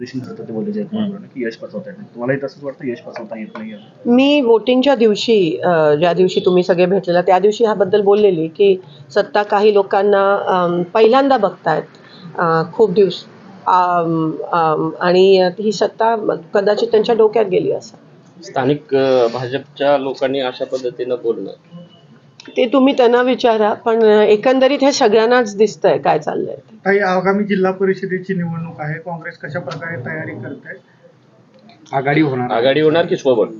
ते बोलले की यश पचवता येत नाही. तुम्हालाही तसंच वाटतं यश पचवता येत नाही? मी वोटिंगच्या दिवशी ज्या दिवशी तुम्ही सगळे भेटलेला त्या दिवशी ह्याबद्दल बोललेली की सत्ता काही लोकांना पहिल्यांदा बघतायत खूप दिवस आणि ही सत्ता कदाचित त्यांच्या डोक्यात गेली असं. स्थानिक भाजपच्या लोकांनी अशा पद्धतीनं बोलणं ते तुम्ही त्यांना विचारा, पण एकंदरीत हे सगळ्यांनाच दिसतंय काय चाललंय. काही आगामी जिल्हा परिषदेची निवडणूक आहे, काँग्रेस कशा प्रकारे तयारी करते? आघाडी होणार की सोबत?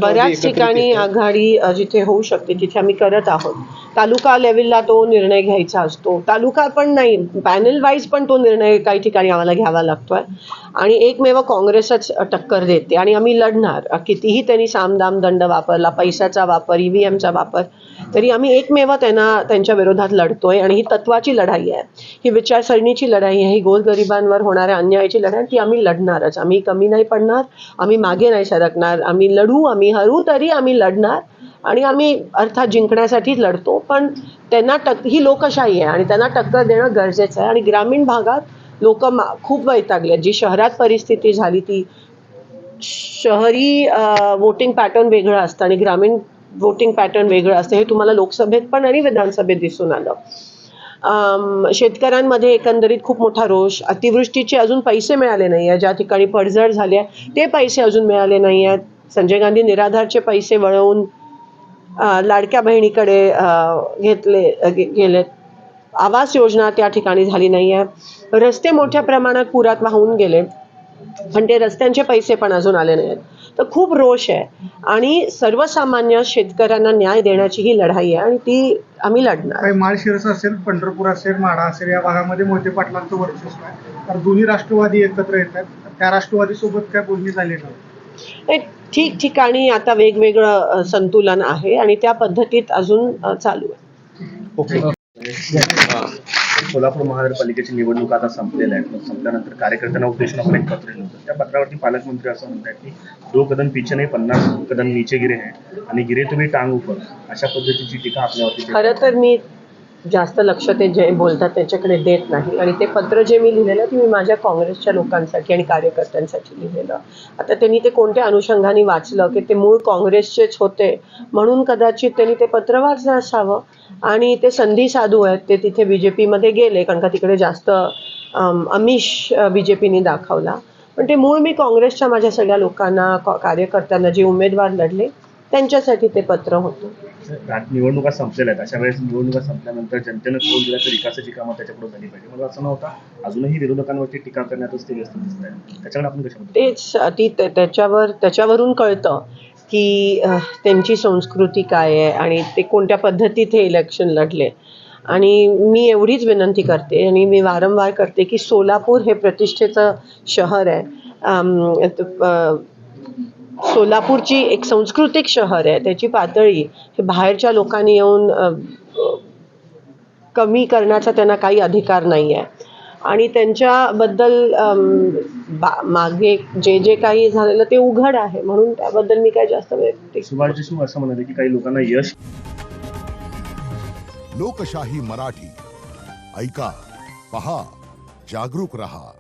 बऱ्याच ठिकाणी आघाडी जिथे होऊ शकते तिथे आम्ही करत आहोत. तालुका लेवलला तो निर्णय घ्यायचा असतो, तालुका पण नाही पॅनल वाईज पण तो निर्णय काही ठिकाणी आम्हाला घ्यावा लागतोय आणि एकमेव काँग्रेसच टक्कर देते आणि आम्ही लढणार. कितीही त्यांनी सामदाम दंड वापरला, पैशाचा वापर, EVMचा वापर, तरी आम्ही एकमेव त्यांच्या विरोधात लढतोय आणि ही तत्वाची लढाई आहे, ही विचारसरणीची लढाई आहे, ही गोरगरिबांवर होणाऱ्या अन्यायाची लढाई, ती आम्ही लढणारच. आम्ही कमी नाही पडणार, आम्ही मागे नाही सरकणार, आम्ही लढू, आम्ही हरू तरी आम्ही लढणार आणि आम्ही अर्थात जिंकण्यासाठीच लढतो. पण त्यांना ही लोकशाही आहे आणि त्यांना टक्कर देणं गरजेचं आहे. आणि ग्रामीण भागात लोक खूप वैतागले. जी शहरात परिस्थिती झाली ती शहरी वोटिंग पॅटर्न वेगळं असतं आणि ग्रामीण वोटिंग पॅटर्न वेगळं असतं. हे तुम्हाला लोकसभेत पण आणि विधानसभेत दिसून आलं. शेतकऱ्यांमध्ये एकंदरीत खूप मोठा रोष, अतिवृष्टीचे अजून पैसे मिळाले नाही आहे, ज्या ठिकाणी पडझड झाली आहे ते पैसे अजून मिळाले नाही आहेत. संजय गांधी निराधारचे पैसे वळवून लाडक्या बहिणीकडे गेलेत. आवास योजना त्या ठिकाणी झाली नाही आहे. रस्ते मोठ्या प्रमाणात पुरात वाहून गेले पण ते रस्त्यांचे पैसे पण अजून आले नाही आहेत. तर खूप रोष आहे आणि सर्वसामान्य शेतकऱ्यांना न्याय देण्याची ही लढाई आहे आणि ती आम्ही लढणार. काही माळशिरस असेल, पंढरपूर असेल, माढा असेल, या भागामध्ये मोहिते पाटलांचं वर्चस्व आहे. तर दोन्ही राष्ट्रवादी एकत्र येत आहेत. त्या राष्ट्रवादी सोबत काय बोलणी झाली का? ठिकठिकाणी आता वेगवेगळं संतुलन आहे आणि त्या पद्धतीत अजून चालू आहे. ओके. सोलापूर महानगरपालिकेची निवडणूक आता संपलेल्या आहेत. संपल्यानंतर कार्यकर्त्यांना उद्देशून आपण एक पत्र लिहिलं होतं. त्या पत्रावरती पालकमंत्री असं म्हणतात की 2 कदम पीछे नाही 50 कदम नीचे गिरे हैं आणि गिरे तुम्ही टांग ऊपर, अशा पद्धतीची टीका आपल्यावरती. खरं तर मी जास्त लक्ष ते जे बोलतात त्याच्याकडे देत नाही आणि ते पत्र जे मी लिहिलेलं ते मी माझ्या काँग्रेसच्या लोकांसाठी आणि कार्यकर्त्यांसाठी लिहिलेलं. आता त्यांनी ते कोणत्या अनुषंगाने वाचलं की ते मूळ काँग्रेसचेच होते म्हणून कदाचित त्यांनी ते पत्र वाचलं असावं आणि ते संधी साधू आहेत, ते तिथे BJPमध्ये गेले कारण का तिकडे जास्त आमिष BJPने दाखवला. पण ते मूळ मी काँग्रेसच्या माझ्या सगळ्या लोकांना कार्यकर्त्यांना जे उमेदवार लढले त्यांच्यासाठी ते पत्र होतं. निवडणुका संपलेल्या आहेत, अशा वेळेस निवडणुका संपल्यानंतर जनतेनं कौल दिला तर विकासाची कामं त्याच्याकडून झाली पाहिजे. मला असं नव्हतं, अजूनही विरोधकांवरती टीका करण्यातच ते व्यस्त दिसत आहे. त्याच्याकडे आपण तेच त्याच्यावरून कळतं की त्यांची संस्कृती काय आहे आणि ते कोणत्या पद्धतीत हे इलेक्शन लढले. आणि मी एवढीच विनंती करते आणि मी वारंवार करते की सोलापूर हे प्रतिष्ठेचं शहर आहे. सोलापूरची एक सांस्कृतिक शहर आहे, त्याची पातळी हे बाहेरच्या लोकांनी येऊन कमी करण्याचा त्यांना काही अधिकार नाही आहे आणि त्यांच्याबद्दल मागे जे काही झालेलं ते उघड आहे म्हणून त्याबद्दल मी काय जास्त सुभाष देशमुख असं म्हणाले की काही लोकांना यश. लोकशाही मराठी ऐका, पहा, जागरूक रहा.